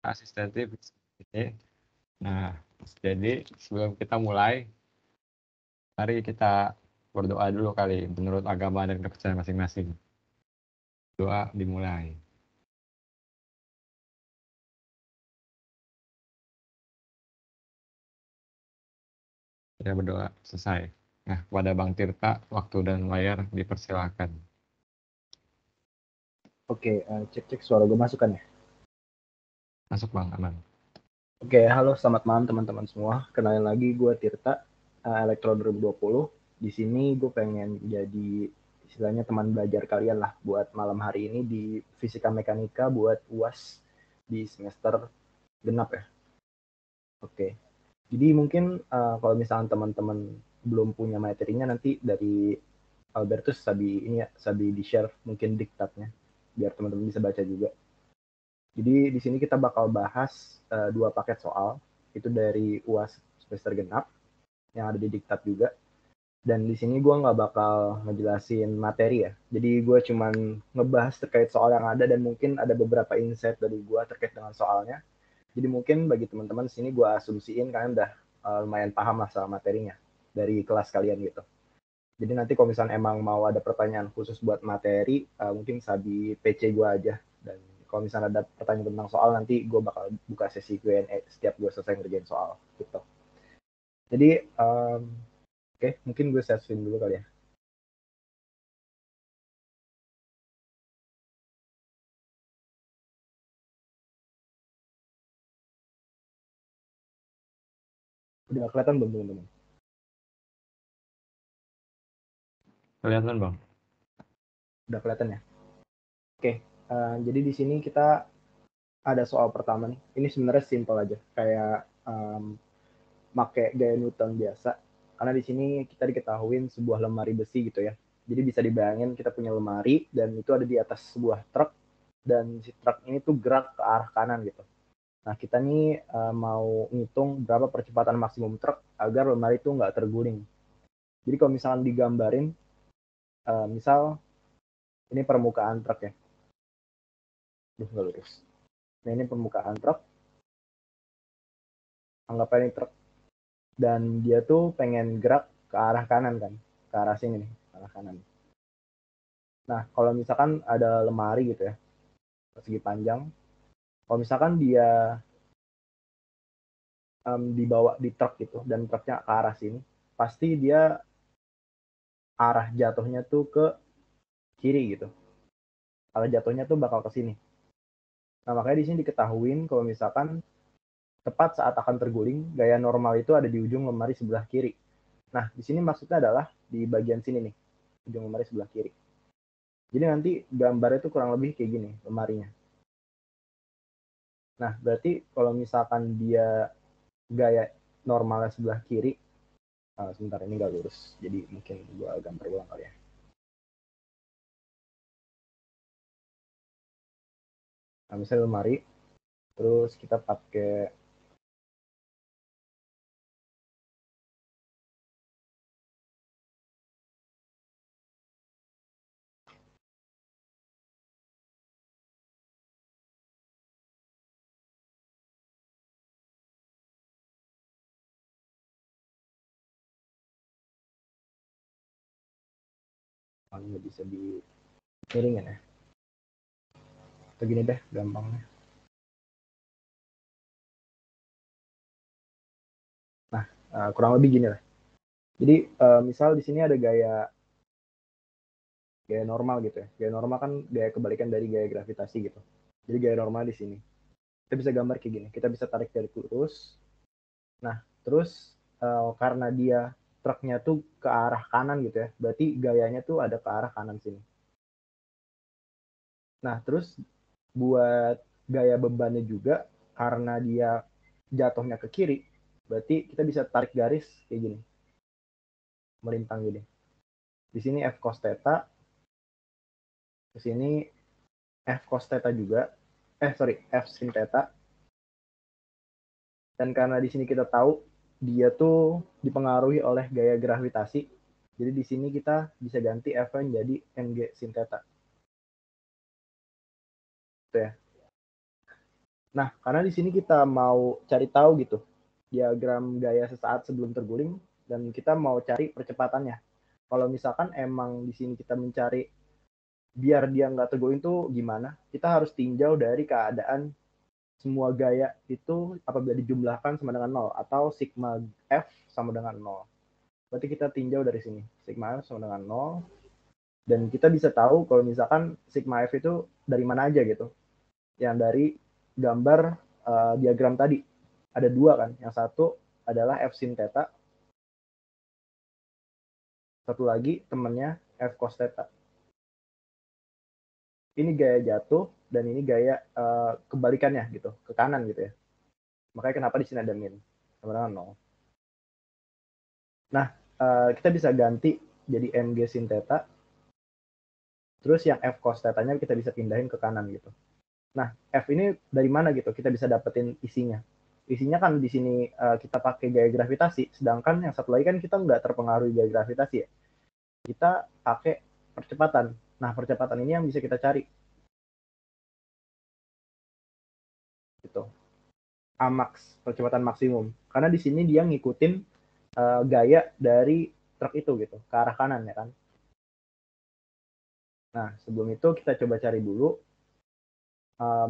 asistentif ini. Nah, jadi sebelum kita mulai, mari kita berdoa dulu kali menurut agama dan kepercayaan masing-masing. Doa dimulai. Ya berdoa selesai. Nah, kepada Bang Tirta, waktu dan layar dipersilakan. Oke, cek suara gue masuk kan ya? Masuk Bang, aman. Oke, halo selamat malam teman-teman semua. Kenalin lagi gue Tirta, Elektro 2020. Di sini gue pengen jadi istilahnya teman belajar kalian lah buat malam hari ini di Fisika Mekanika buat UAS di semester genap ya. Oke, jadi mungkin kalau misalnya teman-teman belum punya materinya nanti dari Albertus sabi di-share mungkin diktatnya biar teman-teman bisa baca juga. Jadi di sini kita bakal bahas 2 paket soal, itu dari UAS semester genap, yang ada di diktat juga. Dan di sini gue nggak bakal ngejelasin materi ya. Jadi gue cuman ngebahas terkait soal yang ada dan mungkin ada beberapa insight dari gue terkait dengan soalnya. Jadi mungkin bagi teman-teman di sini gue asumsiin kalian udah lumayan paham lah soal materinya dari kelas kalian gitu. Jadi nanti kalau misalnya emang mau ada pertanyaan khusus buat materi, mungkin sabi PC gue aja. Dan kalau misalnya ada pertanyaan tentang soal, nanti gue bakal buka sesi Q&A setiap gue selesai ngerjain soal. Gitu. Jadi, oke, mungkin gue share screen dulu kali ya. Udah kelihatan belum teman-teman? Kelihatan Bang? Udah kelihatan ya? Oke, jadi di sini kita ada soal pertama nih. Ini sebenarnya simple aja, kayak make gaya Newton biasa. Karena di sini kita diketahuin sebuah lemari besi gitu ya. Jadi bisa dibayangin kita punya lemari dan itu ada di atas sebuah truk dan si truk ini tuh gerak ke arah kanan gitu. Nah kita nih mau ngitung berapa percepatan maksimum truk agar lemari itu nggak terguling. Jadi kalau misalnya digambarin, misal ini permukaan truk ya. Nggak lurus. Nah ini permukaan truk. Anggap ini truk. Dan dia tuh pengen gerak ke arah kanan kan. Ke arah sini nih, ke arah kanan. Nah, kalau misalkan ada lemari gitu ya, persegi panjang, kalau misalkan dia dibawa di truk gitu, dan truknya ke arah sini, pasti dia arah jatuhnya tuh ke kiri gitu. Arah jatuhnya tuh bakal ke sini. Nah, makanya di sini diketahuin kalau misalkan tepat saat akan terguling, gaya normal itu ada di ujung lemari sebelah kiri. Nah, di sini maksudnya adalah di bagian sini nih, ujung lemari sebelah kiri. Jadi nanti gambarnya tuh kurang lebih kayak gini, lemarinya. Nah, berarti kalau misalkan dia gaya normalnya sebelah kiri, sebentar ini nggak lurus, jadi mungkin gue gambar ulang kali ya. Nah, misalnya lemari, terus kita pakai nggak bisa di miringin ya. Atau gini deh, gampangnya. Nah, kurang lebih gini lah. Jadi misal di sini ada gaya normal gitu ya. Gaya normal kan gaya kebalikan dari gaya gravitasi gitu. Jadi gaya normal di sini. Kita bisa gambar kayak gini. Kita bisa tarik garis lurus. Nah, terus karena dia truknya tuh ke arah kanan gitu ya. Berarti gayanya tuh ada ke arah kanan sini. Nah, terus buat gaya bebannya juga karena dia jatuhnya ke kiri, berarti kita bisa tarik garis kayak gini. Melintang gini. Di sini F cos theta, di sini F cos theta juga. F sin theta. Dan karena di sini kita tahu dia tuh dipengaruhi oleh gaya gravitasi, jadi di sini kita bisa ganti F menjadi mg sin theta. Gitu ya. Nah, karena di sini kita mau cari tahu gitu diagram gaya sesaat sebelum terguling dan kita mau cari percepatannya. Kalau misalkan emang di sini kita mencari biar dia nggak terguling tuh gimana, kita harus tinjau dari keadaan semua gaya itu apabila dijumlahkan sama dengan 0 atau sigma F sama dengan 0. Berarti kita tinjau dari sini. Sigma F sama dengan 0 dan kita bisa tahu kalau misalkan sigma F itu dari mana aja gitu. Yang dari gambar diagram tadi. Ada dua kan. Yang satu adalah F sin theta. Satu lagi temennya F cos theta. Ini gaya jatuh dan ini gaya kebalikannya gitu, ke kanan gitu ya. Makanya kenapa di sini ada min sama dengan 0. Nah, kita bisa ganti jadi mg sin theta. Terus yang f cos theta-nya kita bisa pindahin ke kanan gitu. Nah, f ini dari mana gitu? Kita bisa dapetin isinya. Isinya kan di sini kita pakai gaya gravitasi, sedangkan yang satu lagi kan kita nggak terpengaruh gaya gravitasi ya. Kita pakai percepatan. Nah, percepatan ini yang bisa kita cari. Gitu. Amax, percepatan maksimum. Karena di sini dia ngikutin gaya dari truk itu gitu, ke arah kanan ya kan. Nah, sebelum itu kita coba cari dulu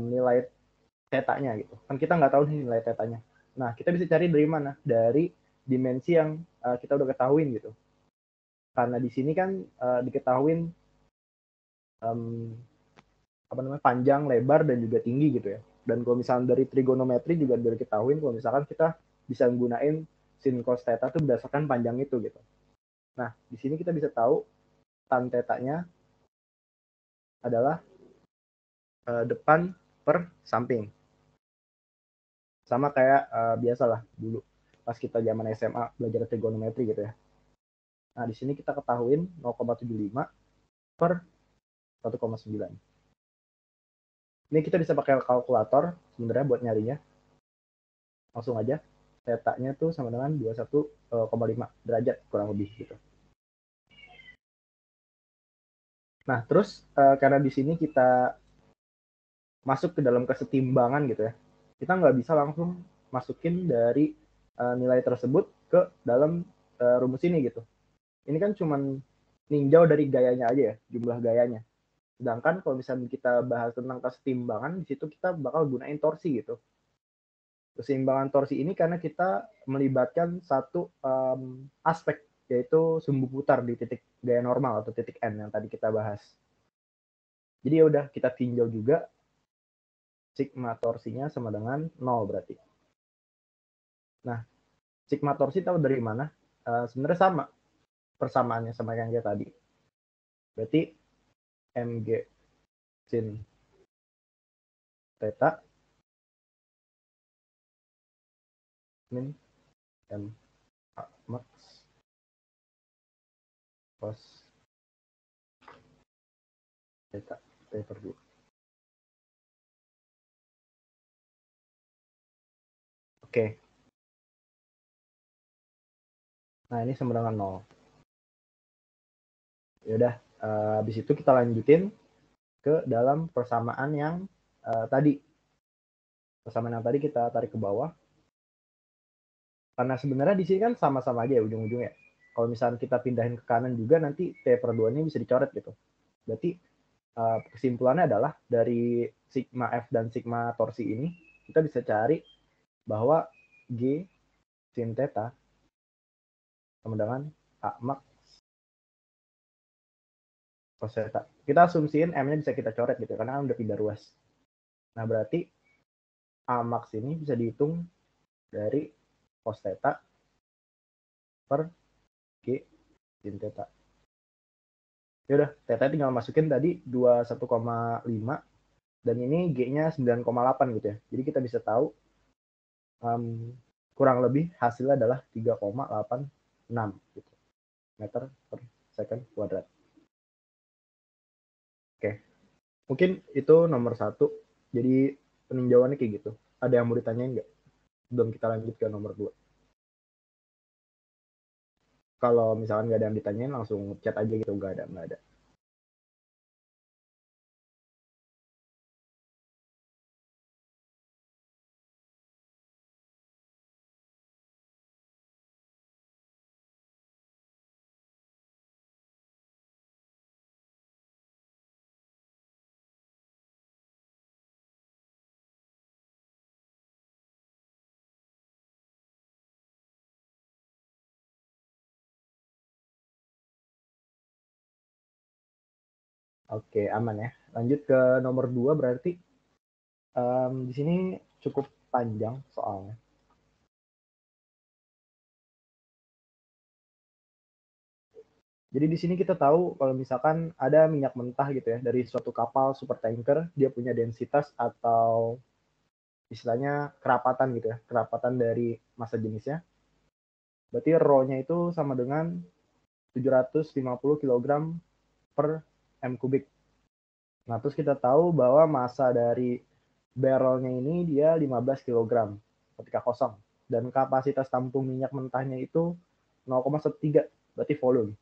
nilai tetanya gitu. Kan kita nggak tahu nih nilai tetanya. Nah, kita bisa cari dari mana? Dari dimensi yang kita udah ketahuin gitu. Karena di sini kan diketahuin apa namanya panjang, lebar dan juga tinggi gitu ya. Dan kalau misalnya dari trigonometri juga udah diketahuin kalau misalkan kita bisa menggunakan sin cos theta itu berdasarkan panjang itu gitu. Nah, di sini kita bisa tahu tan tetanya adalah depan per samping. Sama kayak biasalah dulu pas kita zaman SMA belajar trigonometri gitu ya. Nah, di sini kita ketahuin 0,75 per 1,9. Ini kita bisa pakai kalkulator sebenarnya buat nyarinya. Langsung aja. Tetanya tuh sama dengan 21,5 derajat kurang lebih gitu. Nah, terus karena di sini kita masuk ke dalam kesetimbangan gitu ya. Kita nggak bisa langsung masukin dari nilai tersebut ke dalam rumus ini gitu. Ini kan cuman ninjau dari gayanya aja ya, jumlah gayanya. Sedangkan kalau misalnya kita bahas tentang kesetimbangan, di situ kita bakal gunain torsi gitu. Keseimbangan torsi ini karena kita melibatkan satu aspek, yaitu sumbu putar di titik gaya normal atau titik N yang tadi kita bahas. Jadi ya udah kita tinjau juga sigma torsinya sama dengan 0 berarti. Nah, sigma torsi tahu dari mana? Sebenarnya sama persamaannya sama yang kayak tadi. Berarti mg sin theta min m max cos theta t per 2. Oke. Nah, ini sama dengan 0. Ya udah, habis itu kita lanjutin ke dalam persamaan yang tadi. Persamaan yang tadi kita tarik ke bawah. Karena sebenarnya di sini kan sama-sama aja ya ujung-ujungnya. Kalau misalnya kita pindahin ke kanan juga nanti T per 2 ini bisa dicoret gitu. Berarti kesimpulannya adalah dari sigma F dan sigma torsi ini kita bisa cari bahwa G sin theta sama dengan A max cos theta. Kita asumsiin M-nya bisa kita coret gitu karena kan udah pindah ruas. Nah, berarti A max ini bisa dihitung dari cos theta per G sin theta. Ya udah, theta tinggal masukin tadi 21,5 dan ini G-nya 9,8 gitu ya. Jadi kita bisa tahu kurang lebih hasilnya adalah 3,86 gitu. Meter per second kuadrat. Oke, mungkin itu nomor 1. Jadi peninjauannya kayak gitu. Ada yang mau ditanyain nggak? Belum kita lanjut ke nomor 2. Kalau misalkan nggak ada yang ditanyain langsung chat aja gitu. Nggak ada. Oke, aman ya. Lanjut ke nomor 2 berarti. Di sini cukup panjang soalnya. Jadi di sini kita tahu kalau misalkan ada minyak mentah gitu ya dari suatu kapal super tanker, dia punya densitas atau istilahnya kerapatan gitu ya, kerapatan dari massa jenisnya. Berarti rho-nya itu sama dengan 750 kg per m kubik. Nah, terus kita tahu bahwa massa dari barrelnya ini dia 15 kg ketika kosong. Dan kapasitas tampung minyak mentahnya itu 0,13, berarti volume.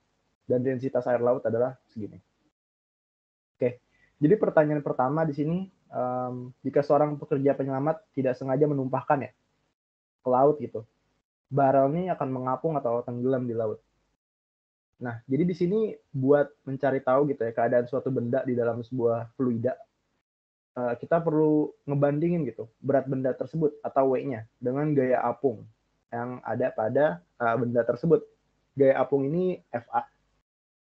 Dan densitas air laut adalah segini. Oke, jadi pertanyaan pertama di sini, jika seorang pekerja penyelamat tidak sengaja menumpahkan ya ke laut gitu, barel ini akan mengapung atau tenggelam di laut. Nah, jadi di sini buat mencari tahu gitu ya keadaan suatu benda di dalam sebuah fluida, kita perlu ngebandingin gitu berat benda tersebut atau W-nya dengan gaya apung yang ada pada benda tersebut. Gaya apung ini FA.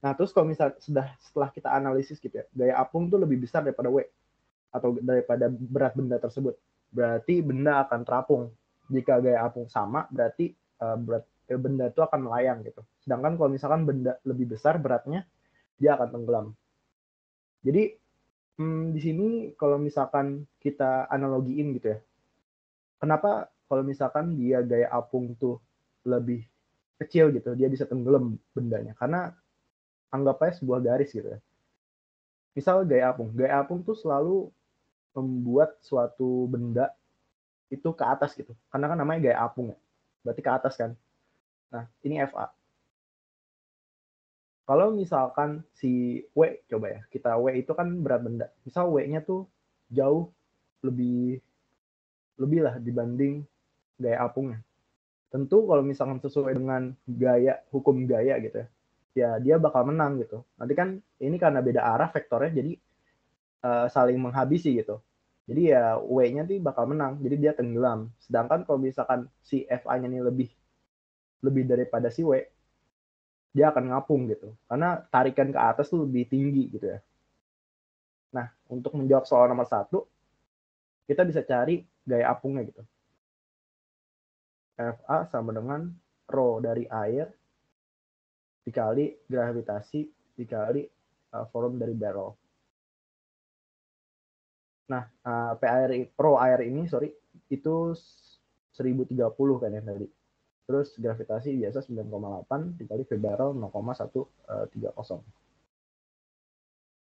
Nah, terus kalau misal setelah kita analisis gitu ya, gaya apung tuh lebih besar daripada W atau daripada berat benda tersebut. Berarti benda akan terapung. Jika gaya apung sama, berarti berat benda itu akan melayang gitu. Sedangkan kalau misalkan benda lebih besar beratnya, dia akan tenggelam. Jadi di sini kalau misalkan kita analogiin gitu ya, kenapa kalau misalkan dia gaya apung tuh lebih kecil gitu, dia bisa tenggelam bendanya? Karena anggap aja sebuah garis gitu ya. Misal gaya apung tuh selalu membuat suatu benda itu ke atas gitu. Karena kan namanya gaya apung ya. Berarti ke atas kan. Nah, ini FA. Kalau misalkan si W coba ya, kita W itu kan berat benda. Misal W-nya tuh jauh lebih lebih lah dibanding gaya apungnya. Tentu kalau misalkan sesuai dengan hukum gaya gitu ya, ya dia bakal menang gitu. Nanti kan ini karena beda arah vektornya jadi saling menghabisi gitu. Jadi ya W-nya tuh bakal menang, jadi dia tenggelam. Sedangkan kalau misalkan si FA-nya ini lebih lebih daripada si W, dia akan ngapung gitu. Karena tarikan ke atas tuh lebih tinggi gitu ya. Nah, untuk menjawab soal nomor 1, kita bisa cari gaya apungnya gitu. FA sama dengan rho dari air dikali gravitasi dikali volume dari barrel. Nah, rho air ini itu 1030 kan ya tadi. Terus gravitasi biasa 9,8 dikali V barrel 0,130.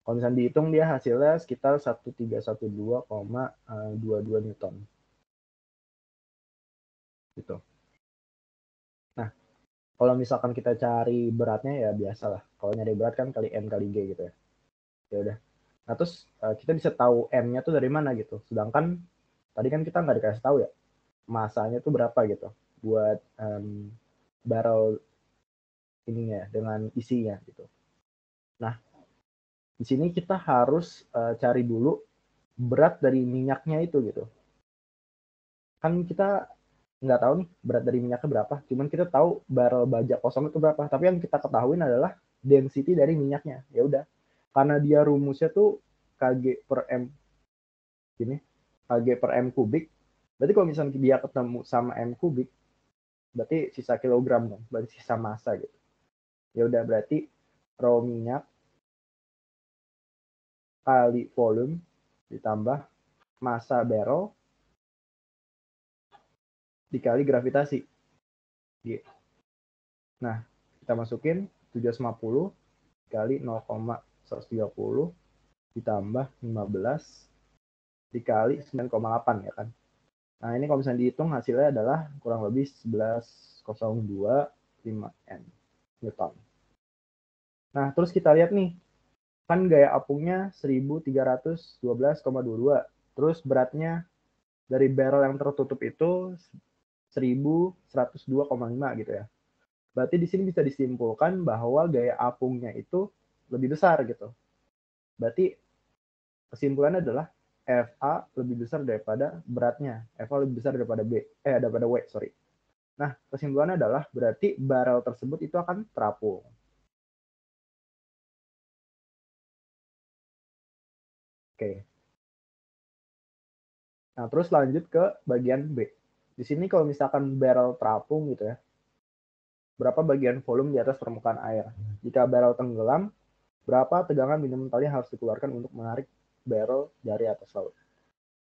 Kalau misalnya dihitung dia hasilnya sekitar 1312,22 Newton. Gitu. Nah, kalau misalkan kita cari beratnya ya biasalah. Kalau nyari berat kan kali M kali G gitu ya. Ya udah. Nah, terus kita bisa tahu M-nya tuh dari mana gitu. Sedangkan tadi kan kita nggak dikasih tahu ya masanya tuh berapa gitu buat barrel ininya dengan isinya gitu. Nah, di sini kita harus cari dulu berat dari minyaknya itu gitu. Kan kita nggak tahu nih berat dari minyaknya berapa, cuman kita tahu barrel baja kosong itu berapa. Tapi yang kita ketahui adalah density dari minyaknya. Ya udah, karena dia rumusnya tuh kg per m gini, kg per m kubik. Berarti kalau misalnya dia ketemu sama m kubik, berarti sisa kilogram dong, berarti sisa massa gitu. Ya udah berarti raw minyak kali volume ditambah massa barrel dikali gravitasi. Gitu. Nah, kita masukin 750 kali 0,130 ditambah 15 dikali 9,8 ya kan. Nah, ini kalau misalnya dihitung hasilnya adalah kurang lebih 11,025 Newton. Nah, terus kita lihat nih, kan gaya apungnya 1312,22. Terus beratnya dari barrel yang tertutup itu 1102,5 gitu ya. Berarti di sini bisa disimpulkan bahwa gaya apungnya itu lebih besar gitu. Berarti kesimpulannya adalah FA lebih besar daripada beratnya. FA lebih besar daripada daripada W, sorry. Nah, kesimpulannya adalah berarti barel tersebut itu akan terapung. Oke. Nah, terus lanjut ke bagian B. Di sini kalau misalkan barrel terapung gitu ya, berapa bagian volume di atas permukaan air. Jika barrel tenggelam, berapa tegangan minimum tali harus dikeluarkan untuk menarik barrel dari atas laut.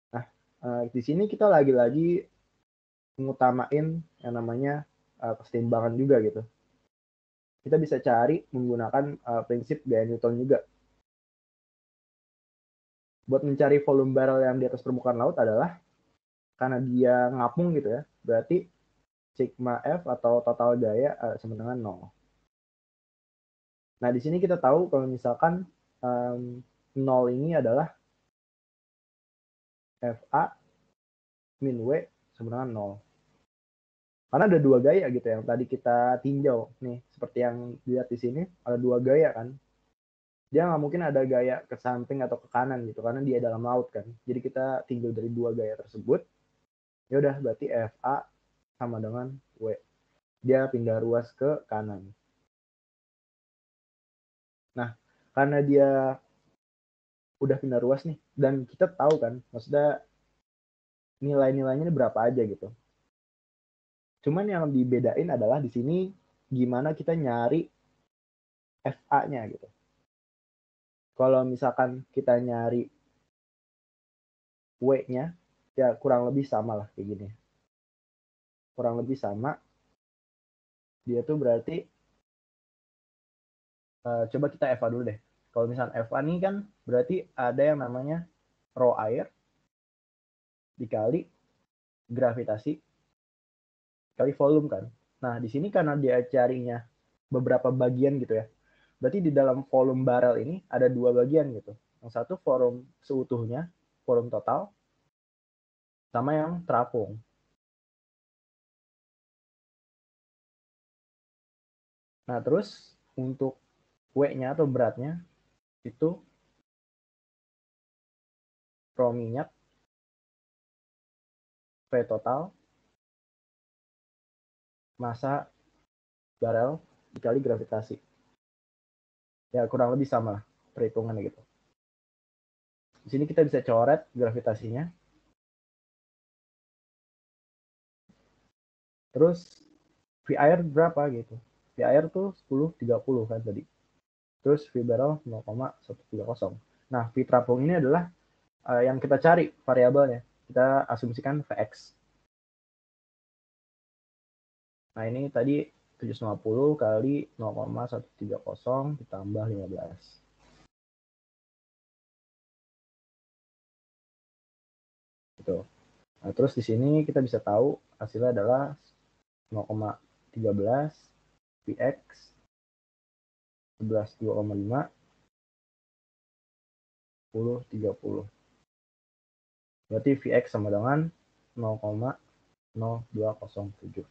Nah, di sini kita lagi-lagi mengutamain yang namanya keseimbangan juga gitu. Kita bisa cari menggunakan prinsip gaya Newton juga. Buat mencari volume barrel yang di atas permukaan laut adalah karena dia ngapung gitu ya, berarti sigma F atau total gaya sama dengan 0. Nah, di sini kita tahu kalau misalkan 0 ini adalah FA min W sama dengan 0. Karena ada dua gaya gitu yang tadi kita tinjau. Nih, seperti yang dilihat di sini, ada dua gaya kan. Dia nggak mungkin ada gaya ke samping atau ke kanan gitu, karena dia dalam laut kan. Jadi kita tinjau dari dua gaya tersebut. Ya udah, berarti FA sama dengan W. Dia pindah ruas ke kanan. Nah, karena dia udah pindah ruas nih, dan kita tahu kan, maksudnya nilai-nilainya ini berapa aja gitu. Cuman yang dibedain adalah di sini gimana kita nyari FA-nya gitu. Kalau misalkan kita nyari W-nya, ya kurang lebih sama lah kayak gini. Kurang lebih sama. Dia tuh berarti, coba kita FA dulu deh. Kalau misalkan FA nih kan berarti ada yang namanya rho air dikali gravitasi kali volume kan. Nah, di sini karena dia carinya beberapa bagian gitu ya. Berarti di dalam volume barrel ini ada dua bagian gitu. Yang satu volume seutuhnya, volume total, sama yang terapung. Nah, terus untuk W-nya atau beratnya itu rho minyak, V total, massa barel dikali gravitasi. Ya kurang lebih sama lah perhitungannya gitu. Di sini kita bisa coret gravitasinya. Terus V air berapa gitu. V air tuh 1030 kan tadi. Terus V barrel 0,130. Nah, V terapung ini adalah yang kita cari variabelnya. Kita asumsikan Vx. Nah, ini tadi 750 kali 0,130 ditambah 15. Gitu. Nah, terus di sini kita bisa tahu hasilnya adalah 0,13 Vx 11,2,5 10 30. Berarti Vx sama dengan 0,0207.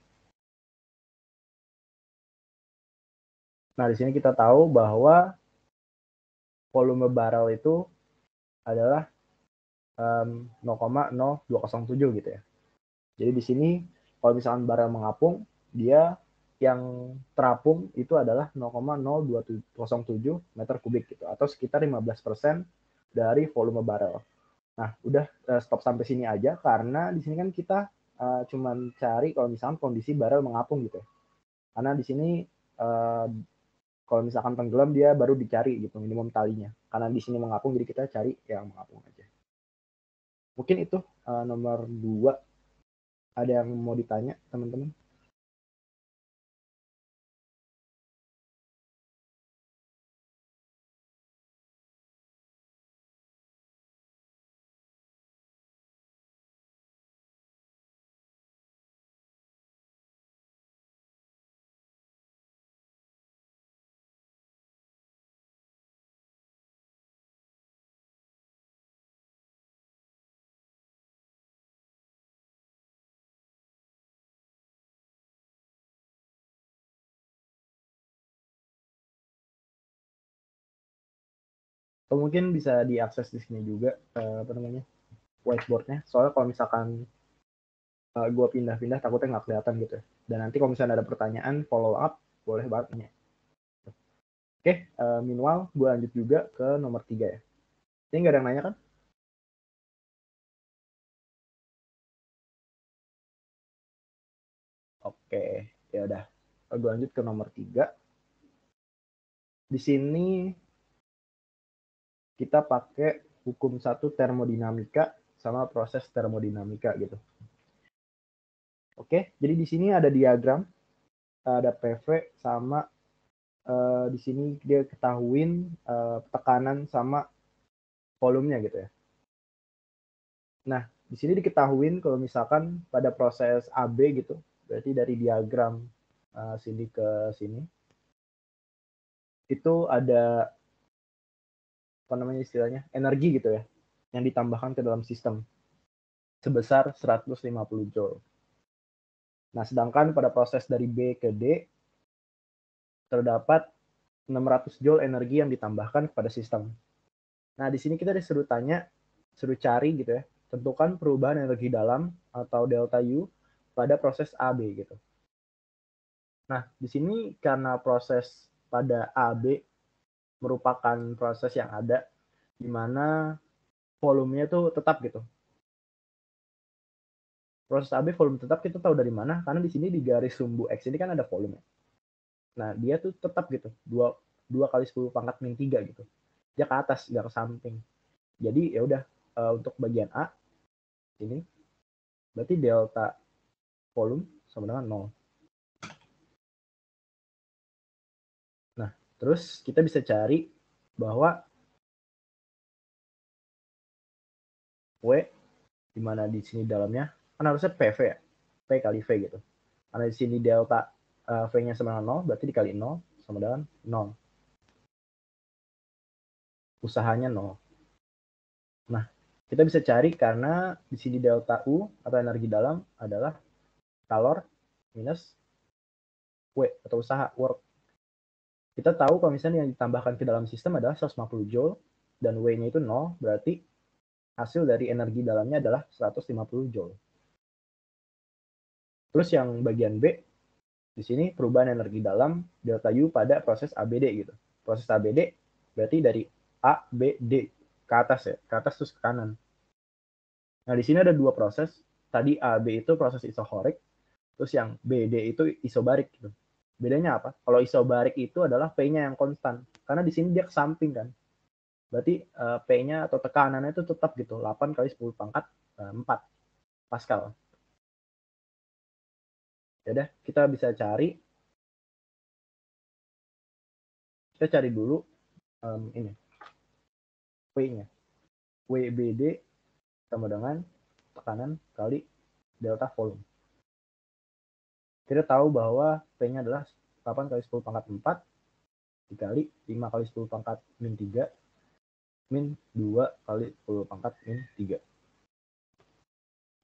Nah, di sini kita tahu bahwa volume barrel itu adalah 0,0207 gitu ya. Jadi di sini kalau misalkan barrel mengapung, dia yang terapung itu adalah 0,0207 meter kubik gitu, atau sekitar 15% dari volume barrel. Nah, udah stop sampai sini aja karena di sini kan kita cuman cari kalau misalkan kondisi barrel mengapung gitu ya. Karena di sini kalau misalkan tenggelam dia baru dicari gitu minimum talinya. Karena di sini mengapung jadi kita cari yang mengapung aja. Mungkin itu nomor 2. Ada yang mau ditanya teman-teman? Atau mungkin bisa diakses di sini juga apa namanya whiteboardnya. Soalnya kalau misalkan gue pindah-pindah takutnya nggak kelihatan gitu ya. Dan nanti kalau misalnya ada pertanyaan follow up boleh banget nih. Oke, meanwhile gue lanjut juga ke nomor 3 ya. Ini nggak ada yang nanya kan? Oke, ya udah. Gue lanjut ke nomor 3. Di sini kita pakai hukum 1 termodinamika sama proses termodinamika gitu. Oke, jadi di sini ada diagram, ada PV sama di sini dia ketahuin tekanan sama volumenya gitu ya. Nah, di sini diketahuin kalau misalkan pada proses AB gitu, berarti dari diagram sini ke sini, itu ada apa namanya istilahnya energi gitu ya, yang ditambahkan ke dalam sistem sebesar 150 joule. Nah, sedangkan pada proses dari B ke D terdapat 600 joule energi yang ditambahkan kepada sistem. Nah, di sini kita disuruh cari gitu ya, tentukan perubahan energi dalam atau delta U pada proses AB gitu. Nah, di sini karena proses pada AB merupakan proses yang ada di mana volumenya tuh tetap gitu. Proses AB volume tetap kita tahu dari mana? Karena di sini di garis sumbu X ini kan ada volume. Nah, dia tuh tetap gitu, 2 kali 10 pangkat min 3 gitu. Dia ke atas, nggak ke samping. Jadi ya udah untuk bagian A ini berarti delta volume sama dengan 0. Nah, terus kita bisa cari bahwa W di mana di sini dalamnya kan harusnya PV ya. P kali V gitu. Karena di sini delta V-nya sama dengan 0, berarti dikali 0 sama dengan 0. Usahanya 0. Nah, kita bisa cari karena di sini delta U atau energi dalam adalah kalor minus W atau usaha work. Kita tahu kalau misalnya yang ditambahkan ke dalam sistem adalah 150 joule dan W-nya itu 0, berarti hasil dari energi dalamnya adalah 150 joule. Terus yang bagian B, di sini perubahan energi dalam delta U pada proses ABD gitu. Proses ABD berarti dari A, B, D ke atas ya, ke atas terus ke kanan. Nah, di sini ada 2 proses. Tadi AB itu proses isohorik, terus yang BD itu isobarik gitu. Bedanya apa? Kalau isobarik itu adalah P-nya yang konstan. Karena di sini dia ke samping kan. Berarti P-nya atau tekanannya itu tetap gitu, 8 kali 10 pangkat 4 Pascal. Ya udah, kita bisa cari. Kita cari dulu ini W-nya. WBD sama dengan tekanan kali delta volume. Kita tahu bahwa P-nya adalah 8 kali 10 pangkat 4 dikali 5 kali 10 pangkat min 3 min 2 kali 10 pangkat min 3.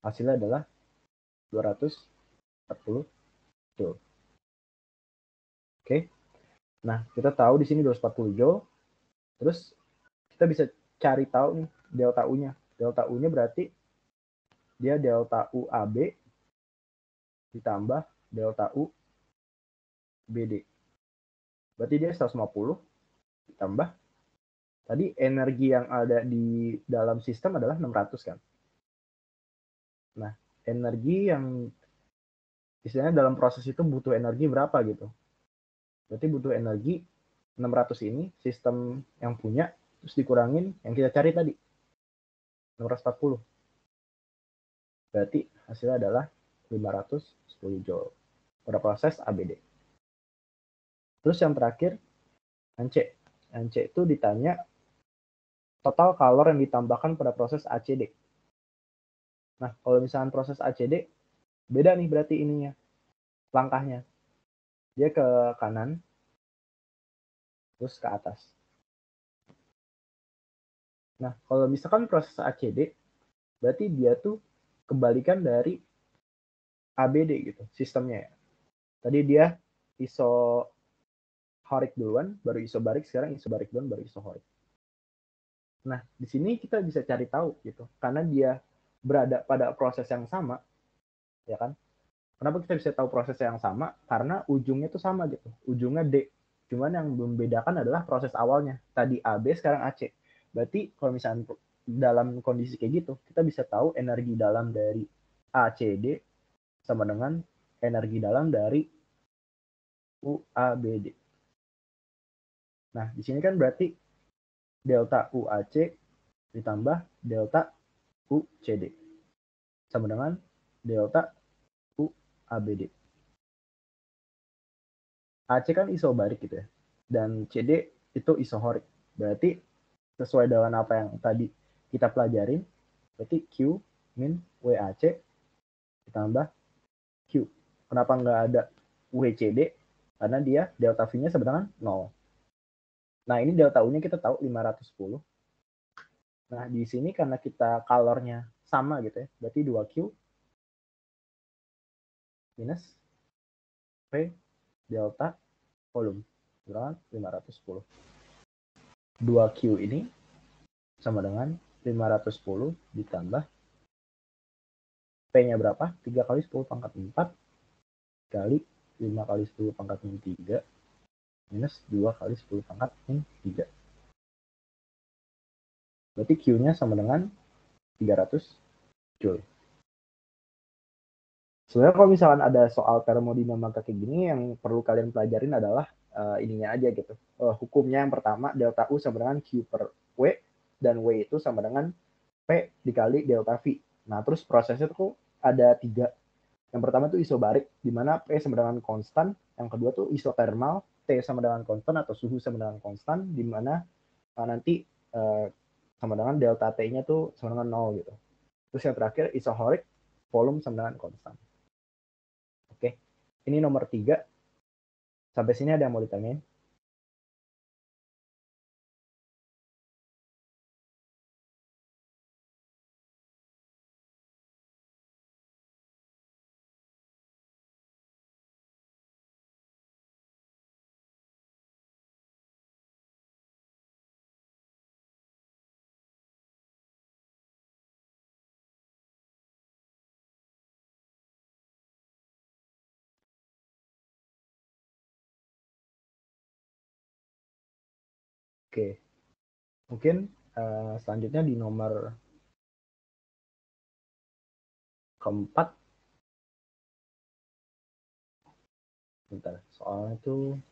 Hasilnya adalah 240 joule. Oke. Nah, kita tahu di sini 240 joule. Terus kita bisa cari tahu nih delta U-nya. Delta U-nya berarti dia delta U AB ditambah delta U BD. Berarti dia 150 ditambah tadi energi yang ada di dalam sistem adalah 600 kan. Nah, energi yang istilahnya dalam proses itu butuh energi berapa gitu. Berarti butuh energi 600 ini sistem yang punya terus dikurangin yang kita cari tadi 640. Berarti hasilnya adalah 510 joule pada proses ABD. Terus yang terakhir yang C. Yang C itu ditanya total kalor yang ditambahkan pada proses ACD. Nah, kalau misalnya proses ACD beda nih berarti ininya langkahnya. Dia ke kanan terus ke atas. Nah, kalau misalkan proses ACD berarti dia tuh kebalikan dari ABD gitu sistemnya ya. Tadi dia isohorik duluan, baru isobarik, sekarang isobarik duluan, baru isohorik. Nah, di sini kita bisa cari tahu gitu, karena dia berada pada proses yang sama, ya kan? Kenapa kita bisa tahu proses yang sama? Karena ujungnya itu sama gitu, ujungnya D. Cuman yang membedakan adalah proses awalnya. Tadi AB, sekarang AC. Berarti kalau misalnya dalam kondisi kayak gitu, kita bisa tahu energi dalam dari ACD sama dengan energi dalam dari UABD. Nah, di sini kan berarti delta UAC ditambah delta UCD sama dengan delta UABD. AC kan isobarik gitu ya, dan CD itu isohorik. Berarti sesuai dengan apa yang tadi kita pelajarin, berarti Q min WAC ditambah Q. Kenapa nggak ada WCD? Karena dia delta V-nya sebenarnya 0. Nah, ini delta U-nya kita tahu 510. Nah, di sini karena kita kalornya sama gitu ya, berarti 2Q minus V delta volume, berapa? 510. 2Q ini sama dengan 510 ditambah P-nya berapa? 3 kali 10 pangkat 4 kali 5 kali 10 pangkat min 3 minus 2 kali 10 pangkat min 3. Berarti Q-nya sama dengan 300 Joule. Sebenarnya kalau misalkan ada soal termodinamika kayak gini, yang perlu kalian pelajarin adalah ininya aja gitu. Hukumnya yang pertama, delta U sama dengan Q per W, dan W itu sama dengan P dikali delta V. Nah, terus prosesnya tuh ada 3. Yang pertama itu isobarik, di mana P sama dengan konstan. Yang kedua tuh isotermal, T sama dengan konstan atau suhu sama dengan konstan, di mana nanti sama dengan delta T-nya tuh sama dengan 0 gitu. Terus yang terakhir isohorik, volume sama dengan konstan. Oke, ini nomor 3. Sampai sini ada yang mau ditanyain? Oke, mungkin selanjutnya di nomor keempat. Bentar, soalnya tuh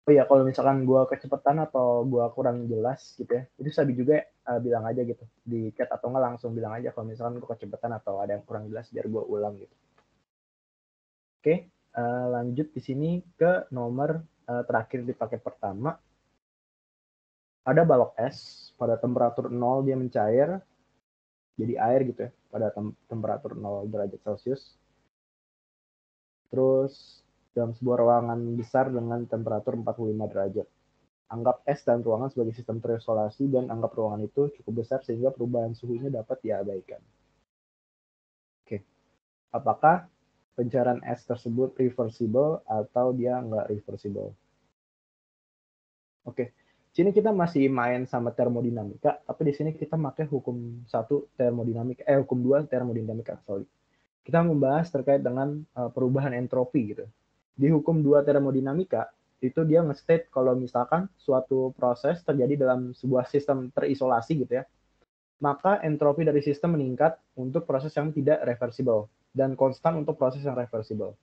oh ya, kalau misalkan gue kecepatan atau gue kurang jelas gitu ya, itu Sabi juga bilang aja gitu di chat, atau nggak langsung bilang aja kalau misalkan gue kecepatan atau ada yang kurang jelas, biar gue ulang gitu. Oke, lanjut di sini ke nomor terakhir di paket pertama. Ada balok es pada temperatur 0 dia mencair jadi air gitu ya, pada temperatur 0 derajat Celcius. Terus dalam sebuah ruangan besar dengan temperatur 45 derajat. Anggap es dan ruangan sebagai sistem terisolasi, dan anggap ruangan itu cukup besar sehingga perubahan suhunya dapat diabaikan. Oke, apakah pencairan es tersebut reversible atau dia nggak reversible? Oke, sini kita masih main sama termodinamika, tapi di sini kita pakai hukum 1 termodinamika, hukum 2 termodinamika, sorry. Kita membahas terkait dengan perubahan entropi gitu. Di hukum 2 termodinamika, itu dia nge-state kalau misalkan suatu proses terjadi dalam sebuah sistem terisolasi gitu ya, maka entropi dari sistem meningkat untuk proses yang tidak reversible dan konstan untuk proses yang reversible.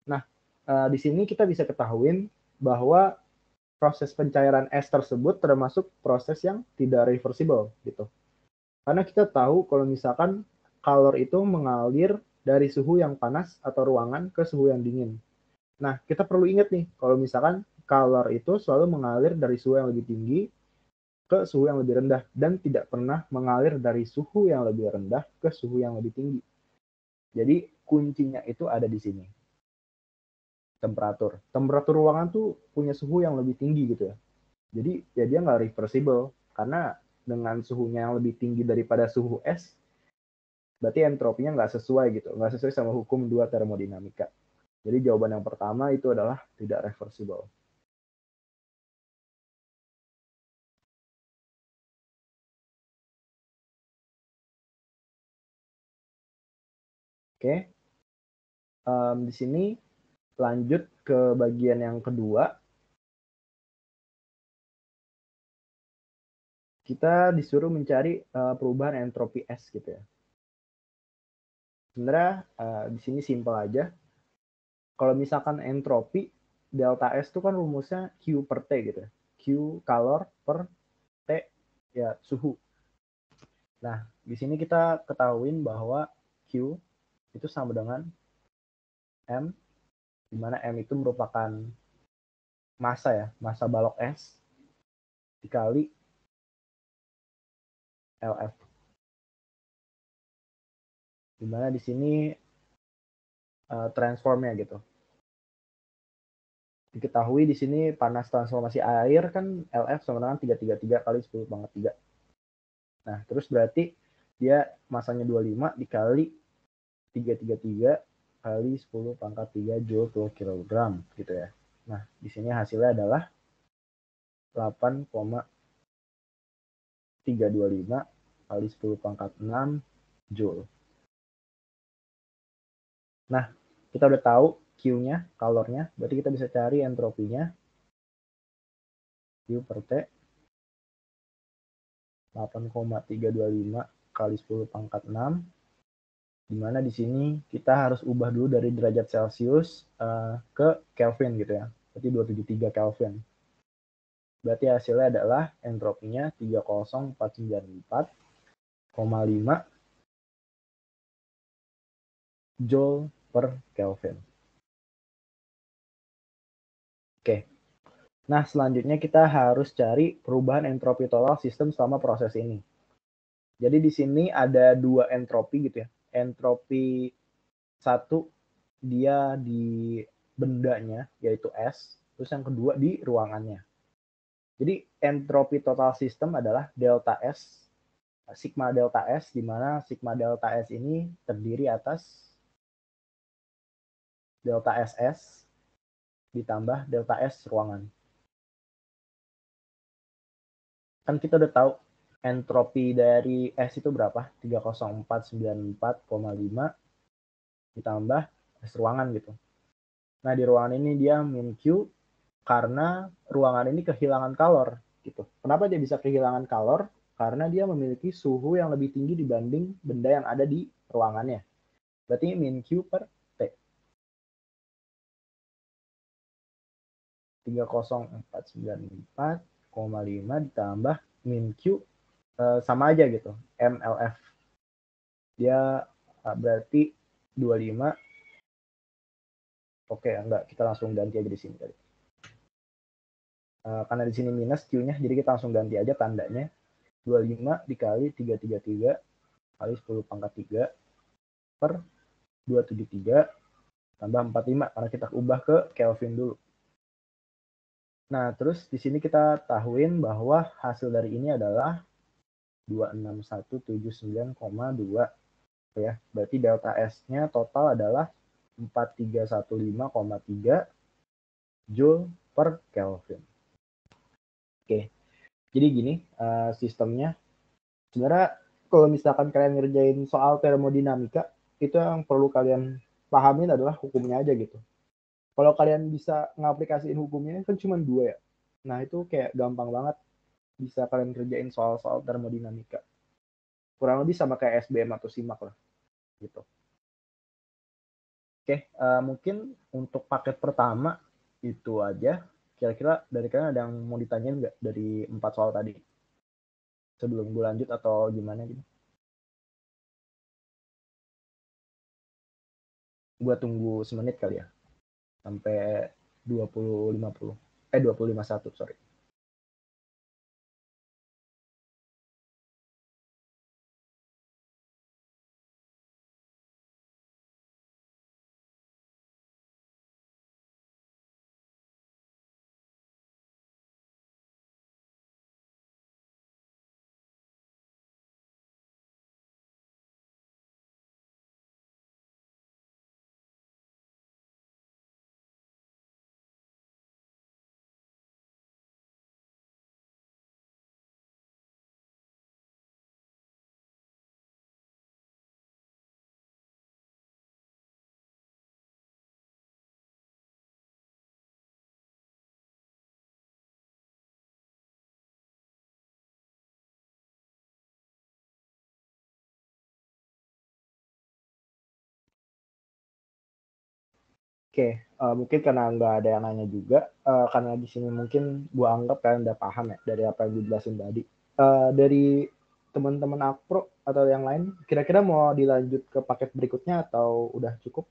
Nah, di sini kita bisa ketahuin bahwa proses pencairan es tersebut termasuk proses yang tidak reversible gitu. Karena kita tahu kalau misalkan kalor itu mengalir dari suhu yang panas atau ruangan ke suhu yang dingin. Nah, kita perlu ingat nih, kalau misalkan kalor itu selalu mengalir dari suhu yang lebih tinggi ke suhu yang lebih rendah, dan tidak pernah mengalir dari suhu yang lebih rendah ke suhu yang lebih tinggi. Jadi kuncinya itu ada di sini. Temperatur. Temperatur ruangan tuh punya suhu yang lebih tinggi gitu ya. Jadi ya dia nggak reversible, karena dengan suhunya yang lebih tinggi daripada suhu es, berarti entropinya nggak sesuai gitu, nggak sesuai sama hukum 2 termodinamika. Jadi jawaban yang pertama itu adalah tidak reversible. Oke, di sini lanjut ke bagian yang kedua. kita disuruh mencari perubahan entropi S gitu ya. Sebenarnya di sini simpel aja. Kalau misalkan entropi delta S itu kan rumusnya Q per T gitu ya. Q kalor per T ya suhu. Nah, di sini kita ketahuin bahwa Q itu sama dengan M, di mana M itu merupakan massa ya, massa balok S dikali LF. Di mana di sini transformnya gitu. Diketahui di sini panas transformasi air kan LF sama dengan 333 kali 10 pangkat 3. Nah, terus berarti dia masanya 25 dikali 333 kali 10 pangkat 3 Joule per kilogram gitu ya. Nah, di sini hasilnya adalah 8,325 kali 10 pangkat 6 Joule. Nah, kita udah tahu Q-nya, kalornya, berarti kita bisa cari entropinya. Q per T 8,325 kali 10 pangkat 6, di mana di sini kita harus ubah dulu dari derajat Celcius ke Kelvin gitu ya. Berarti 273 Kelvin. Berarti hasilnya adalah entropinya 30494,5 Joule per Kelvin. Oke. Nah, selanjutnya kita harus cari perubahan entropi total sistem selama proses ini. Jadi di sini ada dua entropi gitu ya. Entropi satu dia di bendanya yaitu S, terus yang kedua di ruangannya. Jadi entropi total sistem adalah delta S, sigma delta S, di mana sigma delta S ini terdiri atas delta SS ditambah delta S ruangan. Kan kita udah tahu entropi dari S itu berapa? 30494,5 ditambah S ruangan gitu. Nah, di ruangan ini dia min Q karena ruangan ini kehilangan kalor gitu. Kenapa dia bisa kehilangan kalor? Karena dia memiliki suhu yang lebih tinggi dibanding benda yang ada di ruangannya. Berarti min Q per T. 30494,5 ditambah min Q sama aja gitu. MLF. Dia berarti 25. Oke, enggak, kita langsung ganti aja di sini tadi. Karena di sini minus Q-nya, jadi kita langsung ganti aja tandanya. 25 dikali 333 kali 10 pangkat 3 per 273 tambah 45 karena kita ubah ke Kelvin dulu. Nah, terus di sini kita tahuin bahwa hasil dari ini adalah 26179,2 ya. Berarti delta S-nya total adalah 4315,3 Joule per Kelvin. Oke. Jadi gini sistemnya. Sebenarnya kalau misalkan kalian ngerjain soal termodinamika, itu yang perlu kalian pahamin adalah hukumnya aja gitu. Kalau kalian bisa ngaplikasiin hukumnya kan cuma 2 ya. Nah, itu kayak gampang banget bisa kalian kerjain soal-soal termodinamika. Kurang lebih sama kayak SBM atau SIMAK lah gitu. Oke, mungkin untuk paket pertama itu aja. Kira-kira dari kalian ada yang mau ditanyain nggak dari 4 soal tadi? Sebelum gue lanjut atau gimana gitu? Gue tunggu semenit kali ya. Sampai 20.50. 20.51, sorry. Oke, mungkin karena nggak ada yang nanya juga, karena di sini mungkin gua anggap kalian udah paham ya dari apa yang gue jelasin tadi. Dari teman-teman Akpro atau yang lain, kira-kira mau dilanjut ke paket berikutnya atau udah cukup?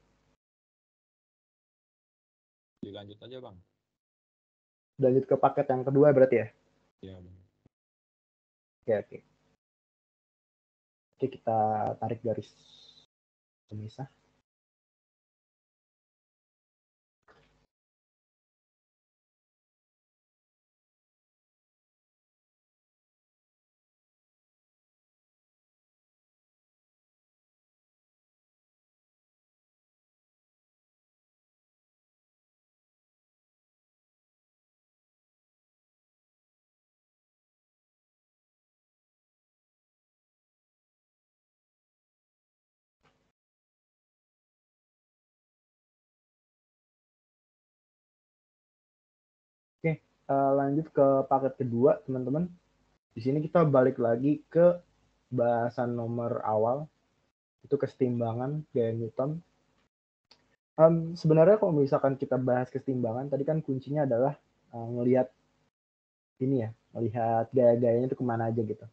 Dilanjut aja bang. Lanjut ke paket yang kedua berarti ya? Ya. Oke, oke. Oke, kita tarik garis pemisah. Oke, lanjut ke paket kedua, teman-teman. Di sini kita balik lagi ke bahasan nomor awal, itu kesetimbangan gaya Newton. Sebenarnya kalau misalkan kita bahas kesetimbangan, tadi kan kuncinya adalah ngelihat ini ya, melihat gaya-gayanya itu kemana aja gitu.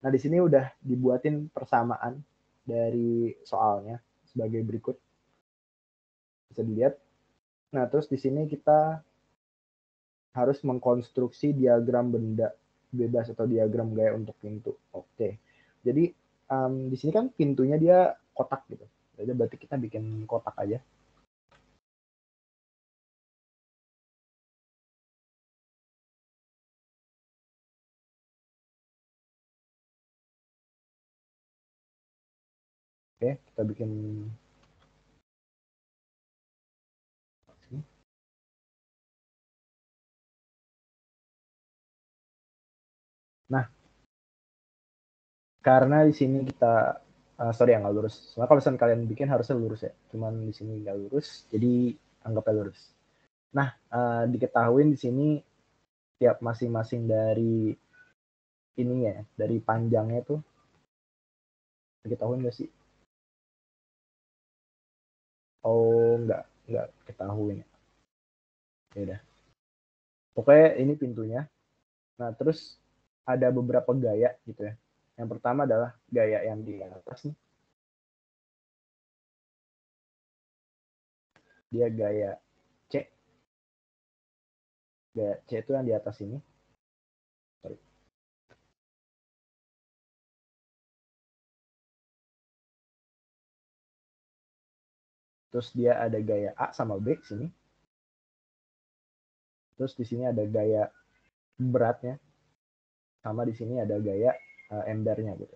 Nah, di sini udah dibuatin persamaan dari soalnya sebagai berikut. Bisa dilihat. Nah, terus di sini kita harus mengkonstruksi diagram benda bebas atau diagram gaya untuk pintu. Oke. Jadi di sini kan pintunya dia kotak gitu. Jadi berarti kita bikin kotak aja. Oke, kita bikin Nah, karena di sini kita sorry ya nggak lurus. Soalnya kalau misalnya kalian bikin harusnya lurus ya. Cuman di sini nggak lurus, jadi anggapnya lurus. Nah, diketahui di sini tiap masing-masing dari ini ya, dari panjangnya itu diketahui nggak sih? Oh, nggak ketahui ya. Ya udah. Pokoknya ini pintunya. Nah, terus ada beberapa gaya gitu ya. Yang pertama adalah gaya yang di atas nih. Dia gaya C. Gaya C itu yang di atas ini. Sorry. Terus dia ada gaya A sama B sini. Terus di sini ada gaya beratnya. Sama di sini ada gaya embernya gitu.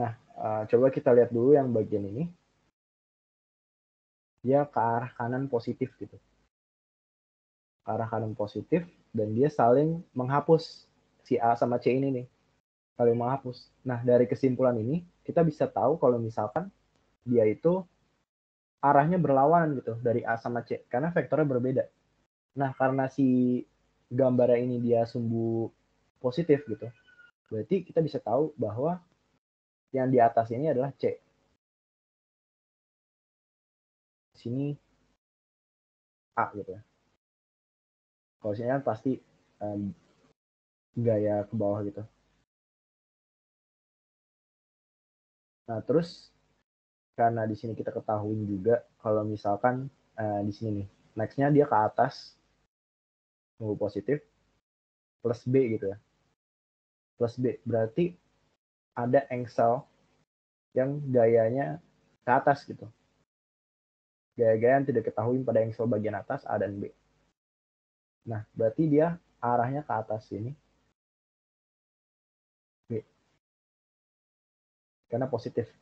Nah, coba kita lihat dulu yang bagian ini. Dia ke arah kanan positif gitu. Ke arah kanan positif dan dia saling menghapus si A sama C ini nih. Saling menghapus. Nah, dari kesimpulan ini kita bisa tahu kalau misalkan dia itu arahnya berlawanan gitu dari A sama C karena vektornya berbeda. Nah, karena si gambarnya ini dia sumbu positif gitu. Berarti kita bisa tahu bahwa yang di atas ini adalah C. Di sini A gitu ya. Kalau sini kan pasti gaya ke bawah gitu. Nah, terus karena di sini kita ketahui juga kalau misalkan di sini nih, nextnya dia ke atas, sumbu positif, plus B gitu ya. Plus B, berarti ada engsel yang gayanya ke atas gitu. Gaya-gaya yang tidak ketahui pada engsel bagian atas A dan B. Nah, berarti dia arahnya ke atas sini. B. Karena positif.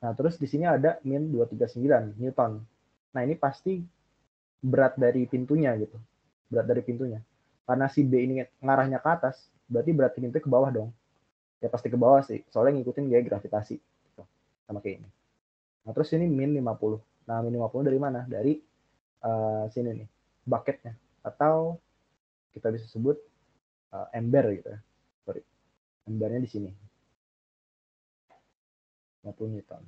Nah, terus di sini ada min 239 Newton. Nah, ini pasti berat dari pintunya gitu. Berat dari pintunya. Karena si B ini ngarahnya ke atas, berarti berat pintu ke bawah dong. Ya pasti ke bawah sih. Soalnya ngikutin gaya gravitasi. Gitu. Sama kayak ini. Nah, terus ini min 50. Nah, min 50 dari mana? Dari sini nih. Bucketnya. Atau kita bisa sebut ember gitu ya. Sorry. Embernya di sini. 50 Newton.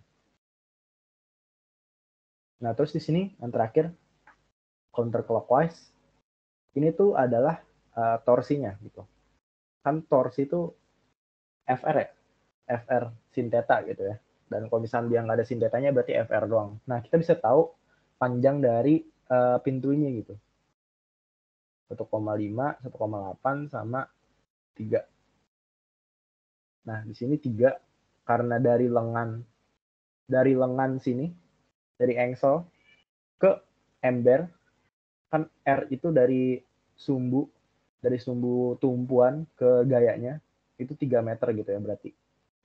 Nah, terus di sini yang terakhir counterclockwise. Ini tuh adalah torsinya gitu. Kan torsi itu FR ya, FR sin theta gitu ya. Dan kalau misalnya dia nggak ada sin tetanya berarti FR doang. Nah, kita bisa tahu panjang dari pintu ini gitu. 1,5, 1,8 sama 3. Nah, di sini 3 karena dari lengan sini, dari engsel ke ember, kan R itu dari sumbu tumpuan ke gayanya itu 3 meter gitu ya berarti.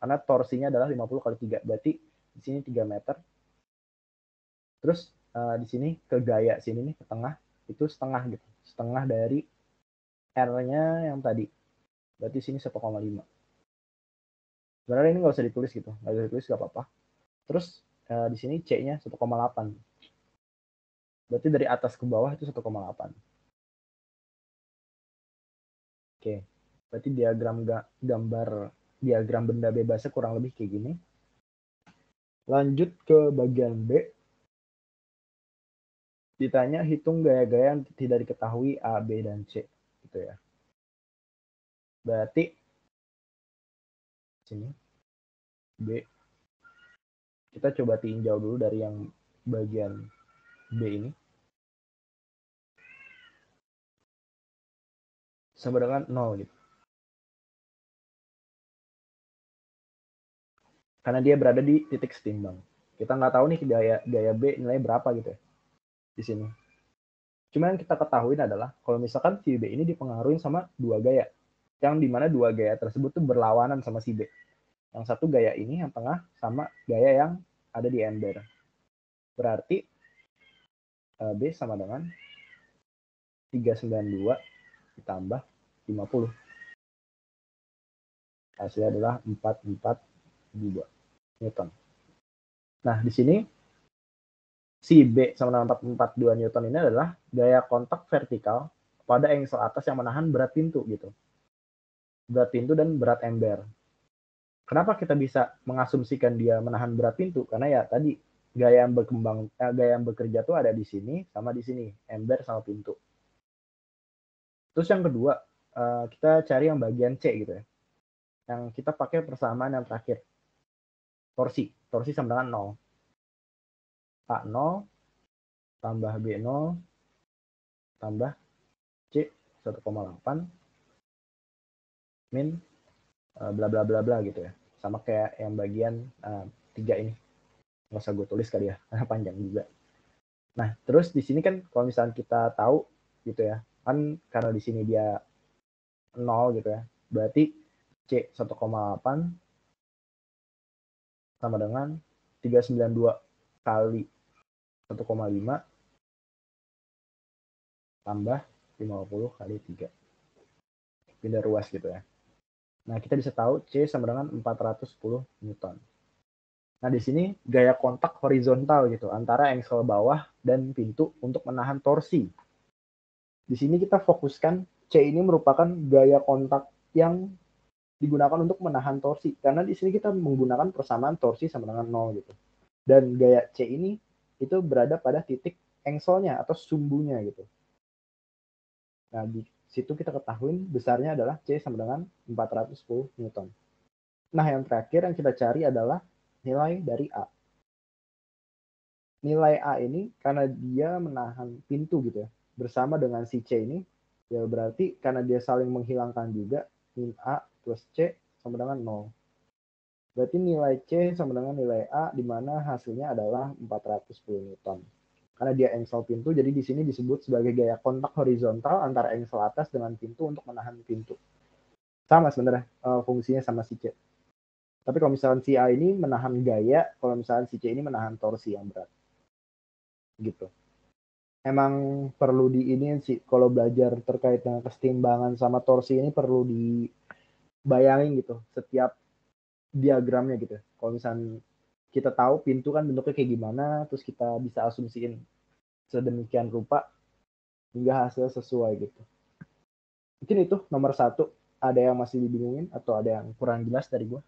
Karena torsinya adalah 50 kali 3, berarti di sini 3 meter. Terus di sini ke gaya sini nih ke tengah itu setengah gitu. Setengah dari R-nya yang tadi. Berarti sini 1,5. Sebenarnya ini nggak usah ditulis gitu, nggak usah ditulis nggak apa-apa. Terus di sini C-nya 1,8. Berarti dari atas ke bawah itu 1,8. Oke, berarti diagram benda bebasnya kurang lebih kayak gini. Lanjut ke bagian B. Ditanya hitung gaya-gaya yang tidak diketahui A, B, dan C. Gitu ya. Berarti sini B. Kita coba tinjau dulu dari yang bagian B ini. Sama dengan 0 gitu. Karena dia berada di titik setimbang. Kita nggak tahu nih gaya B nilainya berapa gitu ya. Di sini. Cuma yang kita ketahui adalah kalau misalkan si B ini dipengaruhi sama dua gaya. Yang dimana dua gaya tersebut tuh berlawanan sama si B. Yang satu gaya ini yang tengah sama gaya yang ada di ember. Berarti B sama dengan 392 ditambah 50. Hasilnya adalah 442 Newton. Nah, di sini si B sama dengan 442 Newton ini adalah gaya kontak vertikal pada engsel atas yang menahan berat pintu gitu. Berat pintu dan berat ember. Kenapa kita bisa mengasumsikan dia menahan berat pintu? Karena ya tadi gaya yang bekerja tuh ada di sini sama di sini, ember sama pintu. Terus yang kedua, kita cari yang bagian C gitu ya. Yang kita pakai persamaan yang terakhir. Torsi sama dengan 0. A0 tambah B0 tambah C 1,8 min bla bla bla bla gitu ya. Sama kayak yang bagian 3 ini. Nggak usah gue tulis kali ya, karena panjang juga. Nah, terus di sini kan kalau misalnya kita tahu gitu ya, kan karena di sini dia 0 gitu ya, berarti C 1,8 sama dengan 392 kali 1,5 tambah 50 kali 3. Pindah ruas gitu ya. Nah, kita bisa tahu C sama dengan 410 Newton. Nah, di sini gaya kontak horizontal gitu antara engsel bawah dan pintu untuk menahan torsi. Di sini kita fokuskan C ini merupakan gaya kontak yang digunakan untuk menahan torsi. Karena di sini kita menggunakan persamaan torsi sama dengan 0 gitu. Dan gaya C ini itu berada pada titik engselnya atau sumbunya gitu. Nah, di situ kita ketahui besarnya adalah C sama dengan 410 Newton. Nah, yang terakhir yang kita cari adalah nilai dari A. Nilai A ini karena dia menahan pintu gitu ya, bersama dengan si C ini, ya berarti karena dia saling menghilangkan juga, min A plus C sama dengan 0. Berarti nilai C sama dengan nilai A, di mana hasilnya adalah 410 Newton. Karena dia engsel pintu, jadi di sini disebut sebagai gaya kontak horizontal antara engsel atas dengan pintu untuk menahan pintu. Sama sebenarnya fungsinya sama si C. Tapi kalau misalnya si A ini menahan gaya, kalau misalnya si C ini menahan torsi yang berat. Gitu. Emang perlu di ini sih, kalau belajar terkait dengan kesetimbangan sama torsi ini perlu dibayangin gitu, setiap diagramnya gitu. Kalau misalnya kita tahu pintu kan bentuknya kayak gimana, terus kita bisa asumsiin sedemikian rupa hingga hasil sesuai gitu. Mungkin itu nomor 1. Ada yang masih dibingungin atau ada yang kurang jelas dari gue?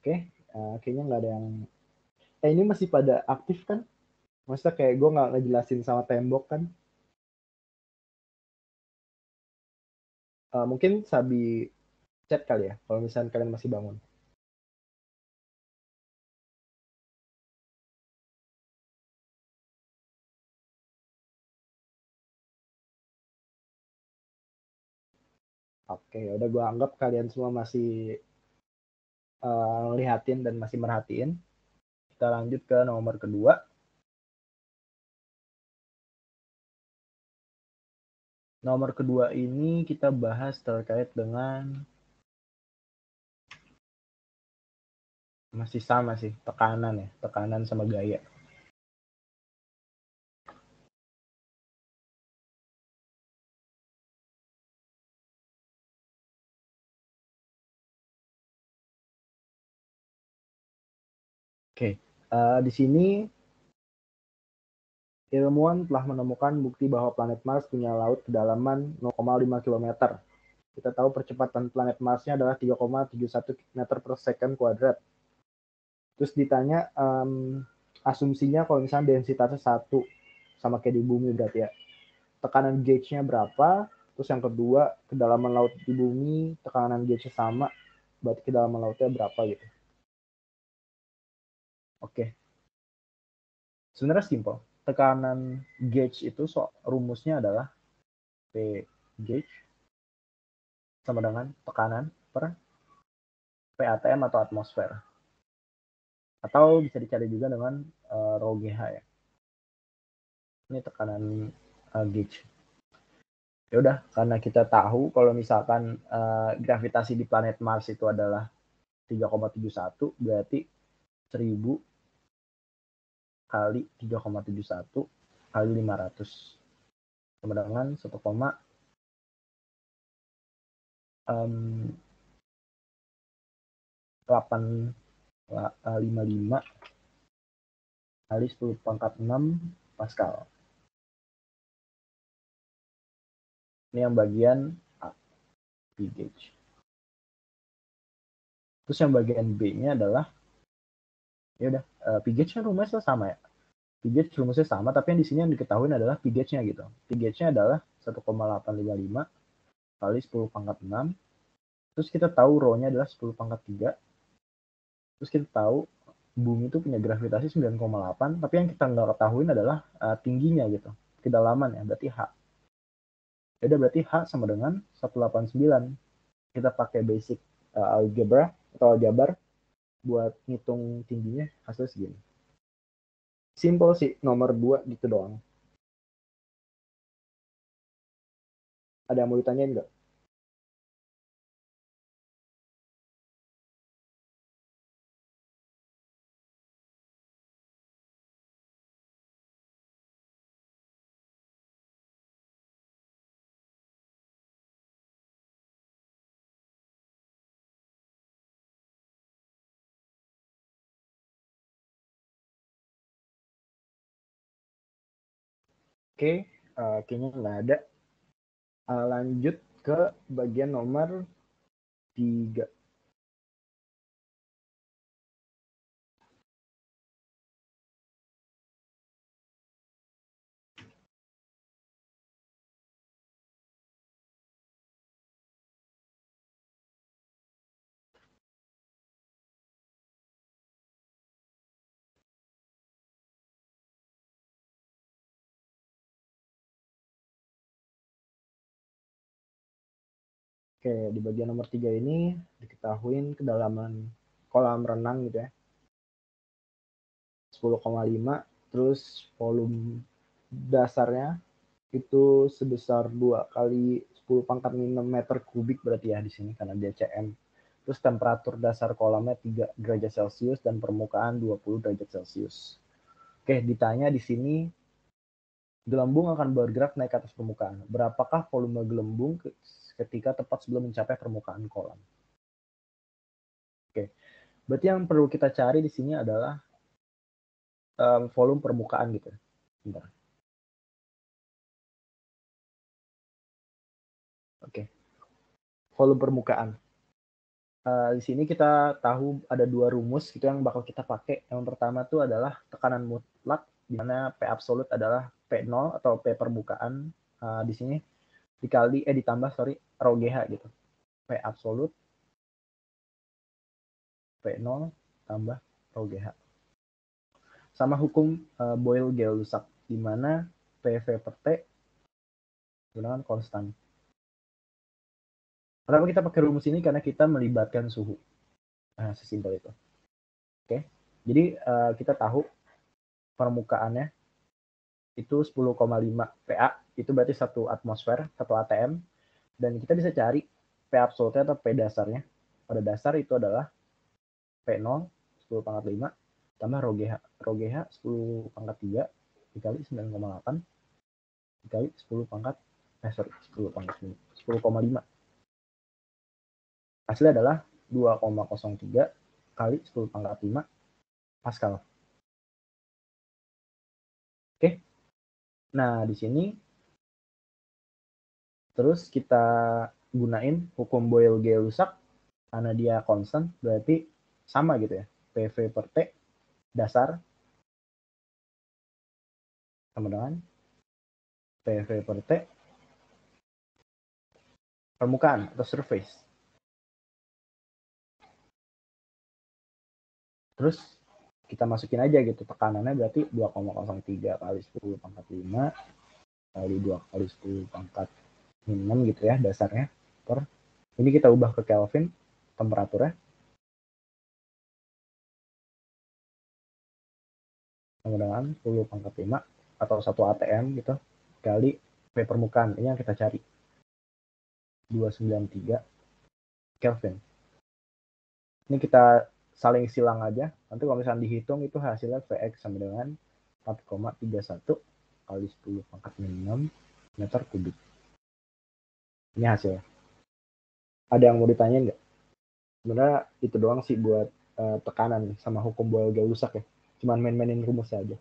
Oke, kayaknya nggak ada yang... ini masih pada aktif kan? Maksudnya kayak gue nggak ngejelasin sama tembok kan? Mungkin Sabi chat kali ya, kalau misalnya kalian masih bangun. Oke, ya udah gue anggap kalian semua masih ngeliatin dan masih merhatiin. Kita lanjut ke nomor kedua. Nomor kedua ini kita bahas terkait dengan masih sama sih, tekanan ya, tekanan sama gaya. Oke, di sini ilmuwan telah menemukan bukti bahwa planet Mars punya laut kedalaman 0,5 km. Kita tahu percepatan planet Marsnya adalah 3,71 meter per second kuadrat. Terus ditanya asumsinya kalau misalnya densitasnya 1, sama kayak di bumi berarti ya. Tekanan gauge-nya berapa? Terus yang kedua, kedalaman laut di bumi, tekanan gauge-nya sama, berarti kedalaman lautnya berapa gitu. Oke. Sebenarnya simple. Tekanan gauge itu rumusnya adalah P gauge sama dengan tekanan per PATM atau atmosfer. Atau bisa dicari juga dengan rho GH ya. Ini tekanan gauge. Ya udah, karena kita tahu kalau misalkan gravitasi di planet Mars itu adalah 3,71, berarti 1000 kali 3,71 kali 500 sama dengan 1,855 kali 10 pangkat 6 Pascal. Ini yang bagian A, P gauge. Terus yang bagian B-nya adalah, ya udah, P gauge-nya rumusnya sama ya. P gauge rumusnya sama, tapi yang di sini yang diketahui adalah P gauge-nya gitu. P gauge-nya adalah 1,855 kali 10 pangkat 6. Terus kita tahu rho-nya adalah 10 pangkat 3. Terus kita tahu bumi itu punya gravitasi 9,8, tapi yang kita nggak ketahuin adalah tingginya gitu, kedalaman ya, berarti H. Jadi berarti H sama dengan 189. Kita pakai basic algebra atau aljabar buat ngitung tingginya, hasil segini. Simple sih, nomor 2 gitu doang. Ada yang mau ditanyain nggak? Oke, kayaknya nggak ada. Lanjut ke bagian nomor 3. Oke, di bagian nomor 3 ini diketahui kedalaman kolam renang gitu ya. 10,5, terus volume dasarnya itu sebesar 2 kali 10 pangkat 6 meter kubik berarti ya di sini karena dia cm. Terus temperatur dasar kolamnya 3 derajat Celcius dan permukaan 20 derajat Celcius. Oke, ditanya di sini gelembung akan bergerak naik ke atas permukaan. Berapakah volume gelembung ketika tepat sebelum mencapai permukaan kolam? Oke, berarti yang perlu kita cari di sini adalah volume permukaan gitu. Bentar. Oke, volume permukaan. Di sini kita tahu ada dua rumus gitu yang bakal kita pakai. Yang pertama tuh adalah tekanan mutlak, di mana P absolut adalah P0 atau P permukaan di sini ditambah rho GH gitu. P absolut P0 tambah rho GH. Sama hukum Boyle-Gay-Lussac, di mana PV per T gunakan konstan. Kenapa kita pakai rumus ini? Karena kita melibatkan suhu. Nah, sesimpel itu. Oke. Jadi kita tahu permukaannya itu 10,5 PA, itu berarti 1 atmosfer, 1 ATM, dan kita bisa cari P absolutnya atau P dasarnya. Pada dasar itu adalah P0 10 pangkat 5 tambah rho GH. Rho GH 10 pangkat 3 dikali 9,8 dikali 10 pangkat 10 pangkat 10,5. Hasilnya adalah 2,03 kali 10 pangkat 5 Pascal. Oke. Nah, di sini terus kita gunain hukum Boyle-Gay-Lussac karena dia konstan, berarti sama gitu ya. PV per T dasar sama dengan PV per T permukaan atau surface. Terus kita masukin aja gitu tekanannya, berarti 2,03 kali 10 pangkat 5 kali 2 kali 10 pangkat 6 gitu ya dasarnya. Ini kita ubah ke Kelvin temperaturnya. Sama dengan 10 pangkat 5 atau 1 ATM gitu kali P permukaan. Ini yang kita cari. 293 Kelvin. Ini kita saling silang aja. Nanti kalau misalnya dihitung itu hasilnya Vx sama dengan 4,31 kali 10 pangkat 6 meter kubik. Ini hasilnya. Ada yang mau ditanyain nggak? Sebenarnya itu doang sih buat tekanan sama hukum Boyle-Gay-Lussac ya. Cuman main-mainin rumusnya aja.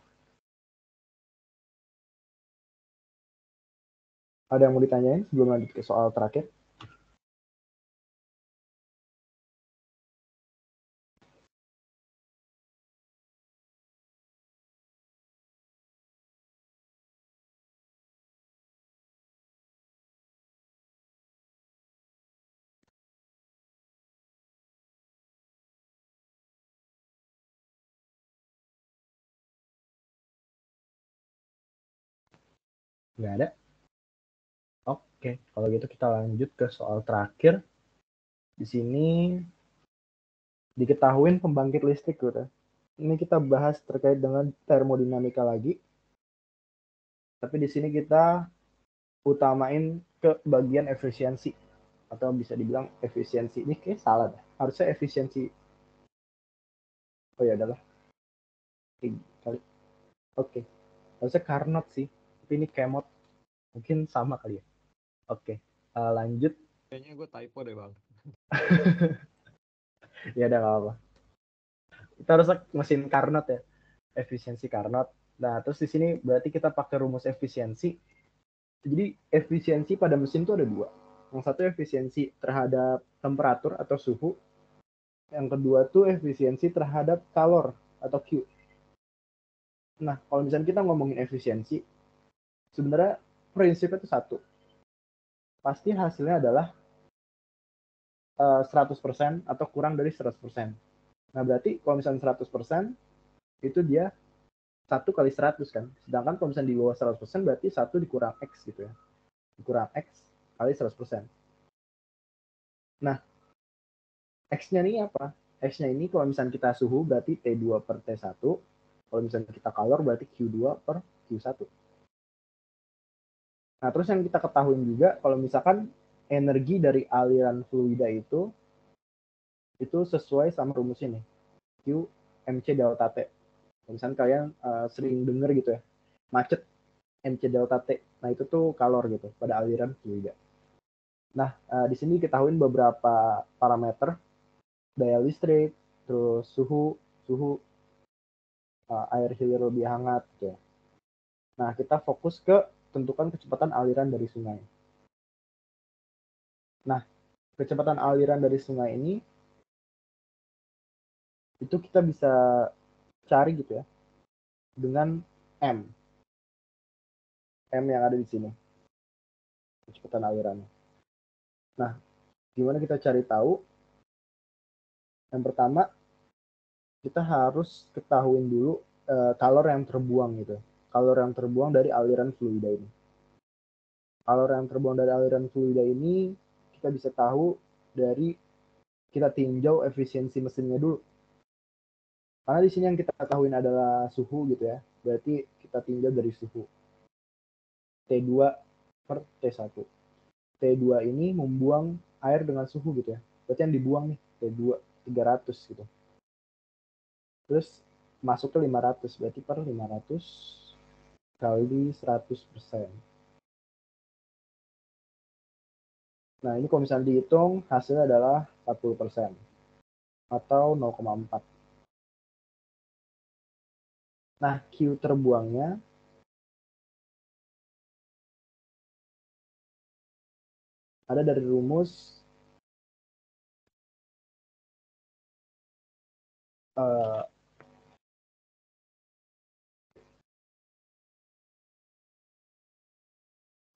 Ada yang mau ditanyain sebelum lanjut ke soal terakhir? Nggak ada? Oke, kalau gitu kita lanjut ke soal terakhir. Di sini diketahuin pembangkit listrik gitu. Ini kita bahas terkait dengan termodinamika lagi. Tapi di sini kita utamain ke bagian efisiensi, atau bisa dibilang efisiensi. Ini kayak salah deh. Harusnya efisiensi. Oh ya adalah kali. Oke. Harusnya Carnot sih. Tapi ini Kemot. Mungkin sama kali ya. Oke. Lanjut. Kayaknya gue typo deh bang. Ya udah nggak apa. Kita harus mesin Carnot ya. Efisiensi Carnot. Nah, terus di sini berarti kita pakai rumus efisiensi. Jadi efisiensi pada mesin itu ada dua. Yang satu efisiensi terhadap temperatur atau suhu. Yang kedua tuh efisiensi terhadap kalor atau Q. Nah, kalau misalnya kita ngomongin efisiensi, sebenarnya prinsipnya itu satu. Pasti hasilnya adalah 100% atau kurang dari 100%. Nah, berarti kalau misalnya 100%, itu dia 1 kali 100 kan. Sedangkan kalau misalnya di bawah 100%, berarti 1 dikurang X gitu ya. Dikurang X kali 100%. Nah, X-nya ini apa? X-nya ini kalau misalnya kita suhu berarti T2 per T1. Kalau misalnya kita kalor berarti Q2 per Q1. Nah, terus yang kita ketahui juga kalau misalkan energi dari aliran fluida itu sesuai sama rumus ini. Q MC delta T. Misalnya kalian sering dengar gitu ya, macet MC delta T. Nah, itu tuh kalor gitu pada aliran fluida. Nah, di sini ketahuin beberapa parameter, daya listrik, terus suhu air hilir lebih hangat gitu ya. Nah, kita fokus ke tentukan kecepatan aliran dari sungai. Nah, kecepatan aliran dari sungai ini itu kita bisa cari gitu ya dengan M yang ada di sini, kecepatan alirannya. Nah, gimana kita cari tahu? Yang pertama, kita harus ketahuin dulu kalor yang terbuang gitu. Kalor yang terbuang dari aliran fluida ini. Kalor yang terbuang dari aliran fluida ini kita bisa tahu dari kita tinjau efisiensi mesinnya dulu. Karena di sini yang kita ketahuin adalah suhu gitu ya. Berarti kita tinjau dari suhu. T2 per T1. T2 ini membuang air dengan suhu gitu ya. Berarti yang dibuang nih T2 300 gitu. Terus masuk ke 500, berarti per 500 kali 100%. Nah, ini kalau misalnya dihitung, hasilnya adalah 40% atau 0,4. Nah, Q terbuangnya ada dari rumus uh,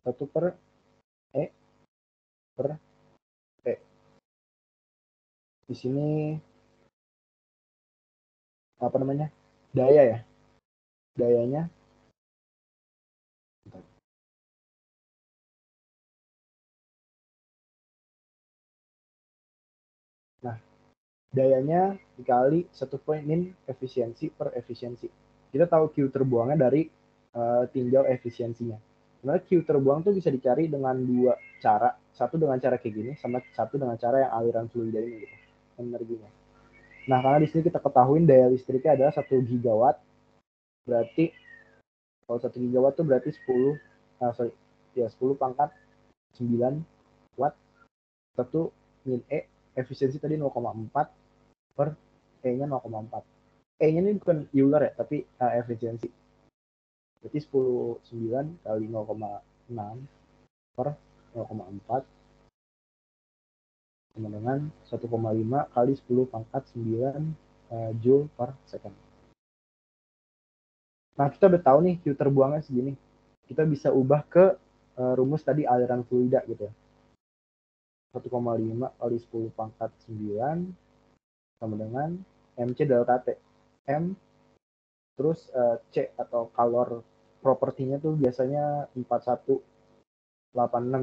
1 per E per T. Di sini apa namanya? Daya ya. Dayanya Nah, dayanya dikali 1 min efisiensi per efisiensi. Kita tahu Q terbuangnya dari tinjau efisiensinya. Sebenarnya Q terbuang tuh bisa dicari dengan dua cara. Satu dengan cara kayak gini, sama satu dengan cara yang aliran fluida ini gitu. Energinya. Nah, karena di sini kita ketahui daya listriknya adalah 1 gigawatt. Berarti kalau 1 gigawatt tuh berarti 10 pangkat 9 watt. 1 min E, efisiensi tadi 0,4 per E-nya 0,4. E-nya ini bukan Euler ya, tapi efisiensi. Berarti 9 kali 0,6 per 0,4 sama dengan 1,5 kali 10 pangkat 9 Joule per second. Nah, kita udah tahu nih Q terbuangnya segini. Kita bisa ubah ke rumus tadi aliran fluida gitu ya. 1,5 kali 10 pangkat 9 sama dengan MC delta T. M terus C atau kalor propertinya tuh biasanya 4186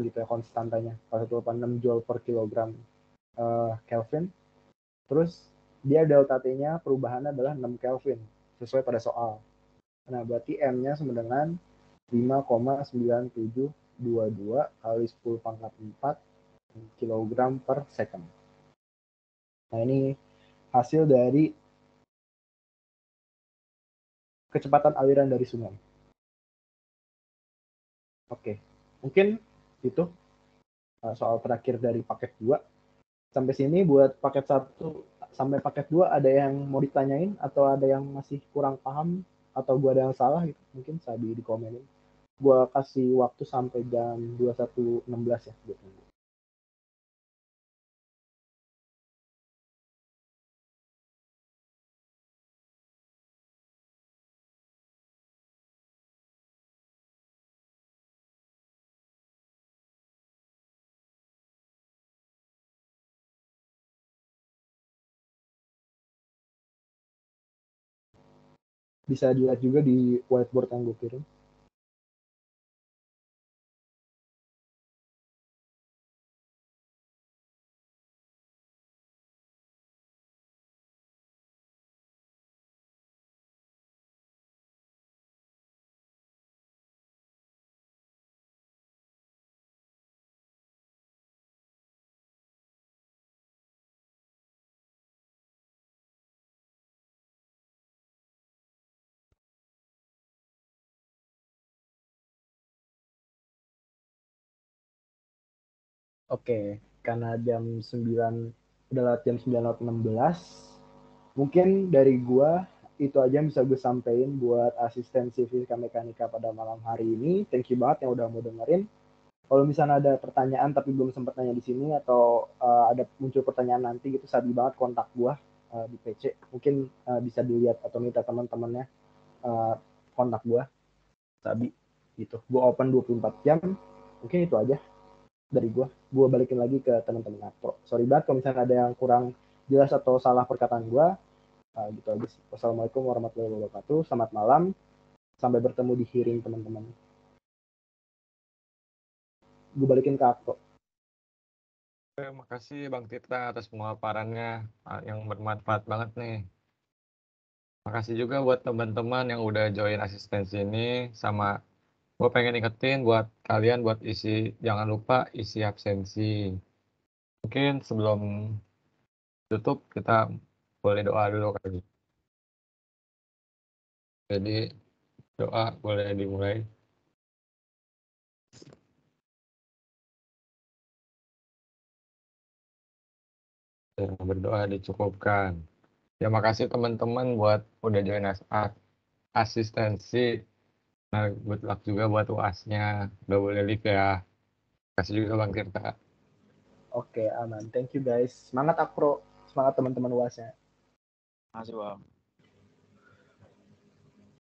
gitu ya konstantanya. 4186 Joule per kilogram Kelvin. Terus dia delta T-nya perubahannya adalah 6 Kelvin sesuai pada soal. Nah, berarti M-nya sama dengan 5,9722 kali 10 pangkat 4 kilogram per second. Nah, ini hasil dari kecepatan aliran dari sungai. Oke, mungkin itu soal terakhir dari paket 2. Sampai sini buat paket 1 sampai paket 2 ada yang mau ditanyain atau ada yang masih kurang paham atau gua ada yang salah gitu, mungkin Sabi di komenin. Gua kasih waktu sampai jam 21.16 ya buat nunggu. Bisa dilihat juga di whiteboard yang gue kirim. Oke, karena jam 9 udah lewat jam 9.16, mungkin dari gua itu aja yang bisa gue sampaikan buat asistensi fisika mekanika pada malam hari ini. Thank you banget yang udah mau dengerin. Kalau misalnya ada pertanyaan tapi belum sempat nanya di sini atau ada muncul pertanyaan nanti gitu, sabi banget kontak gua. di PC. Mungkin bisa dilihat atau minta teman-temannya kontak gue, Sabi gitu. Gue open 24 jam. Mungkin itu aja dari gue balikin lagi ke teman-teman Apro. Sorry banget kalau misalnya ada yang kurang jelas atau salah perkataan gue. Gitu aja sih. Wassalamualaikum warahmatullahi wabarakatuh. Selamat malam. Sampai bertemu di hearing teman-teman. Gue balikin ke Apro. Terima kasih Bang Tirta atas pemaparannya yang bermanfaat banget nih. Makasih juga buat teman-teman yang udah join asistensi ini. Sama gue pengen ingetin buat kalian buat jangan lupa isi absensi. Mungkin sebelum tutup kita boleh doa dulu kali. Jadi doa boleh dimulai. Dan berdoa dicukupkan. Terima kasih teman-teman buat udah join asistensi. Nah, good luck juga buat UAS-nya. Udah boleh live ya. Kasih juga Bang Tirta. Oke, aman. Thank you guys. Semangat Apro. Semangat teman-teman UAS-nya. Makasih Bang.